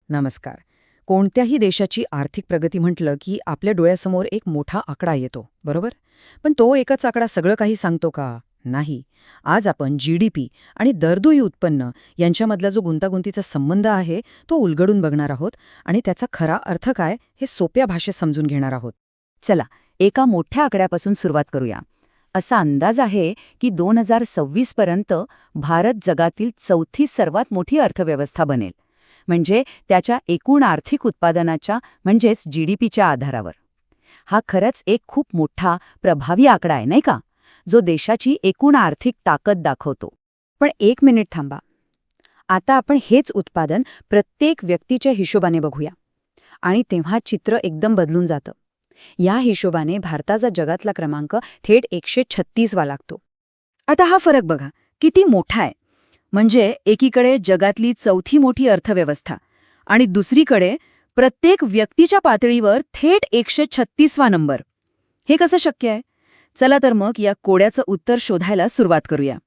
नमस्कार. कोणत्याही देशाची आर्थिक प्रगती म्हटलं की आपल्या डोळ्यासमोर एक मोठा आकडा येतो, बरोबर? पण तो एकच आकडा सगळं काही सांगतो का? नाही. आज आपण जीडीपी आणि दरडोई उत्पन्न यांच्यामधला जो गुंतागुंतीचा संबंध आहे तो उलगडून बघणार आहोत आणि त्याचा खरा अर्थ काय हे सोप्या भाषेत समजून घेणार आहोत. चला, एका मोठ्या आकड्यापासून सुरुवात करूया. असा अंदाज आहे की 2026 पर्यंत भारत जगातील चौथी सर्वात मोठी अर्थव्यवस्था बनेल. म्हणजे त्याच्या एकूण आर्थिक उत्पादनाच्या म्हणजेच जीडीपीच्या आधारावर. हा खरंच एक खूप मोठा, प्रभावी आकडा आहे, नाही का? जो देशाची एकूण आर्थिक ताकद दाखवतो. पण एक मिनिट थांबा. आता आपण हेच उत्पादन प्रत्येक व्यक्तीच्या हिशोबाने बघूया. आणि तेव्हा चित्र एकदम बदलून जातं. या हिशोबाने भारताचा जगातला क्रमांक थेट 136 वा लागतो. आता हा फरक बघा, किती मोठा आहे. म्हणजे एकीकडे जगातली चौथी मोठी अर्थव्यवस्था आणि दुसरीकडे प्रत्येक व्यक्तीच्या पातळीवर थेट 136वा नंबर. हे कसं शक्य आहे? चला तर मग या कोड्याचं उत्तर शोधायला सुरुवात करूया.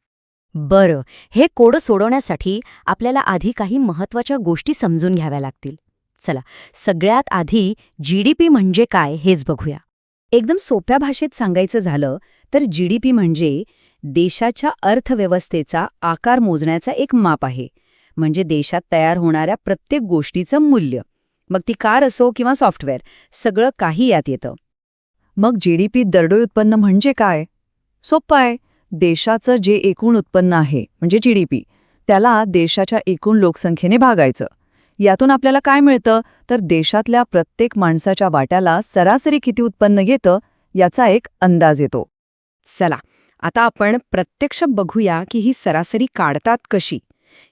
बरं, हे कोड सोडवण्यासाठी आपल्याला आधी काही महत्त्वाच्या गोष्टी समजून घ्याव्या लागतील. चला, सगळ्यात आधी जीडीपी म्हणजे काय हेच बघूया. एकदम सोप्या भाषेत सांगायचं झालं तर जीडीपी म्हणजे देशाच्या अर्थव्यवस्थेचा आकार मोजण्याचा एक माप आहे. म्हणजे देशात तयार होणाऱ्या प्रत्येक गोष्टीचं मूल्य, मग ती कार असो किंवा सॉफ्टवेअर, सगळं काही यात येतं. मग जीडीपी दरडोई उत्पन्न म्हणजे काय? सोपं आहे. देशाचं जे एकूण उत्पन्न आहे म्हणजे जीडीपी, त्याला देशाच्या एकूण लोकसंख्येने भागायचं. यातून आपल्याला काय मिळतं तर देशातल्या प्रत्येक माणसाच्या वाट्याला सरासरी किती उत्पन्न येतं याचा एक अंदाज येतो. चला, आता आपण प्रत्यक्ष बघूया की ही सरासरी काढतात कशी.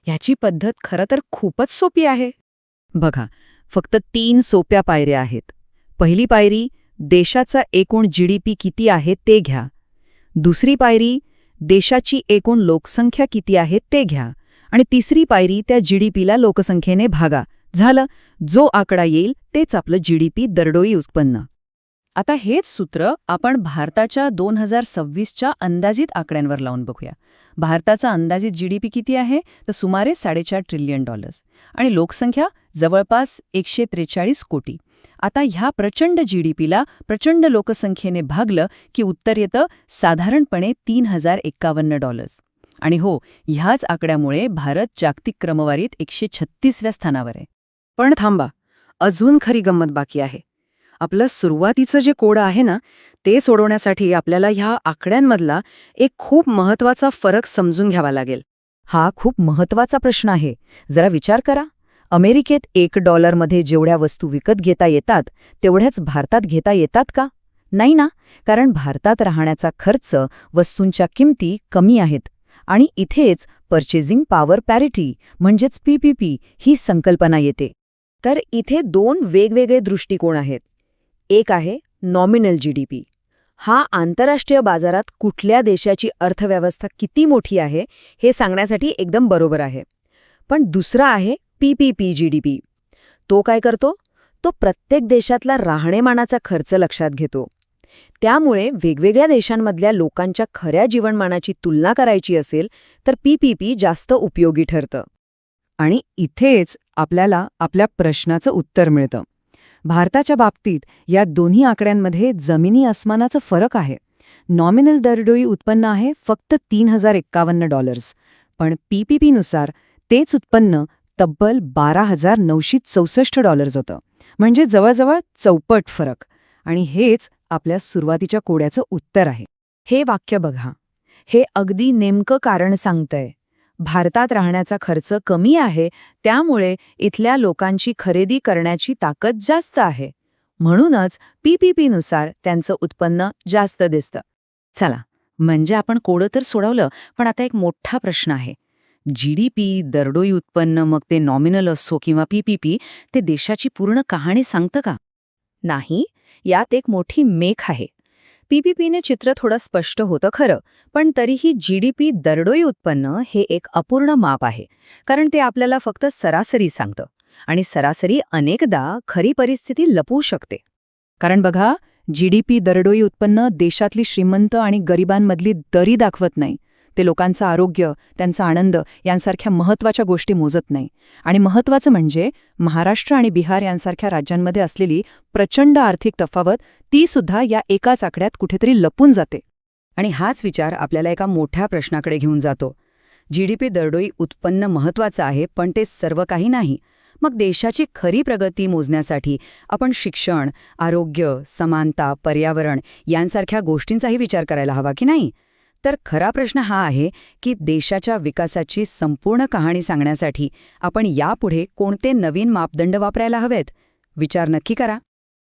ह्याची पद्धत खरं तर खूपच सोपी आहे. बघा, फक्त 3 सोप्या पायऱ्या आहेत. पहिली पायरी, देशाचा एकूण जीडीपी किती आहे ते घ्या. दुसरी पायरी, देशाची एकूण लोकसंख्या किती आहे ते घ्या. आणि तिसरी पायरी, त्या जीडीपीला लोकसंख्येने भागा. झालं, जो आकडा येईल तेच आपलं जीडीपी दरडोई उत्पन्न. आता हेच सूत्र आपण भारताच्या 2026च्या अंदाजित आकड्यांवर लावून बघूया. भारताचा अंदाजित जीडीपी किती आहे तर सुमारे $4.5 ट्रिलियन आणि लोकसंख्या जवळपास 143 कोटी. आता ह्या प्रचंड जीडीपीला प्रचंड लोकसंख्येने भागलं की उत्तर येतं साधारणपणे $3051. आणि हो, ह्याच आकड्यामुळे भारत जागतिक क्रमवारीत 136व्या स्थानावर आहे. पण थांबा, अजून खरी गंमत बाकी आहे. आपलं सुरुवातीचं जे कोड आहे ना, ते सोडवण्यासाठी आपल्याला ह्या आकड्यांमधला एक खूप महत्त्वाचा फरक समजून घ्यावा लागेल. हा खूप महत्त्वाचा प्रश्न आहे. जरा विचार करा. अमेरिकेत $1 जेवढ्या वस्तू विकत घेता येतात तेवढ्याच भारतात घेता येतात का? नाही ना, कारण भारतात राहण्याचा खर्च, वस्तूंच्या किमती कमी आहेत. आणि इथेच पर्चेसिंग पॉवर पॅरिटी म्हणजेच पीपीपी ही संकल्पना येते. तर इथे 2 वेगवेगळे दृष्टिकोन आहेत. एक आहे नॉमिनल जीडीपी. हा आंतरराष्ट्रीय बाजारात कुठल्या देशाची अर्थव्यवस्था किती मोठी आहे हे सांगण्यासाठी एकदम बरोबर आहे. पण दुसरा आहे पीपीपी जीडीपी. तो काय करतो? तो प्रत्येक देशातला राहणीमानाचा खर्च लक्षात घेतो. त्यामुळे वेगवेगळ्या देशांमधल्या लोकांच्या खऱ्या जीवनमानाची तुलना करायची असेल तर पीपीपी जास्त उपयोगी ठरतं. आणि इथेच आपल्याला आपल्या प्रश्नाचं उत्तर मिळतं. भारताच्या बाबतीत या दोन्ही आकड्यांमध्ये जमिनी अस्मानाचा फरक आहे. नॉमिनल दरडोई उत्पन्न आहे फक्त $3051, पण पीपीपीनुसार तेच उत्पन्न तब्बल $12,964 होतं. म्हणजे जवळजवळ चौपट फरक. आणि हेच आपल्या सुरुवातीच्या कोड्याचं उत्तर आहे. हे वाक्य बघा, हे अगदी नेमकं कारण सांगतंय. भारतात राहण्याचा खर्च कमी आहे, त्यामुळे इथल्या लोकांची खरेदी करण्याची ताकद जास्त आहे. म्हणूनच पीपीपीनुसार त्यांचं उत्पन्न जास्त दिसतं. चला, म्हणजे आपण कोडं तर सोडवलं, पण आता एक मोठा प्रश्न आहे. जीडीपी, दरडोई उत्पन्न, मग ते नॉमिनल असो किंवा पीपीपी, ते देशाची पूर्ण कहाणी सांगतं का? नाही, यात एक मोठी मेख आहे. पीपीपीने चित्र थोडं स्पष्ट होतं खरं, पण तरीही जीडीपी दरडोई उत्पन्न हे एक अपूर्ण माप आहे. कारण ते आपल्याला फक्त सरासरी सांगतं. आणि सरासरी अनेकदा खरी परिस्थिती लपवू शकते. कारण बघा, जीडीपी दरडोई उत्पन्न देशातली श्रीमंत आणि गरिबांमधली दरी दाखवत नाही, ते लोकांचं आरोग्य, त्यांचा आनंद यांसारख्या महत्त्वाच्या गोष्टी मोजत नाही. आणि महत्त्वाचं म्हणजे महाराष्ट्र आणि बिहार यांसारख्या राज्यांमध्ये असलेली प्रचंड आर्थिक तफावत, ती सुद्धा या एकाच आकड्यात कुठेतरी लपून जाते. आणि हाच विचार आपल्याला एका मोठ्या प्रश्नाकडे घेऊन जातो. जीडीपी दरडोई उत्पन्न महत्त्वाचं आहे, पण ते सर्व काही नाही. मग देशाची खरी प्रगती मोजण्यासाठी आपण शिक्षण, आरोग्य, समानता, पर्यावरण यांसारख्या गोष्टींचाही विचार करायला हवा की नाही? तर खरा प्रश्न हा आहे की देशाच्या विकासाची संपूर्ण कहाणी सांगण्यासाठी आपण यापुढे कोणते नवीन मापदंड वापरायला हवेत? विचार नक्की करा.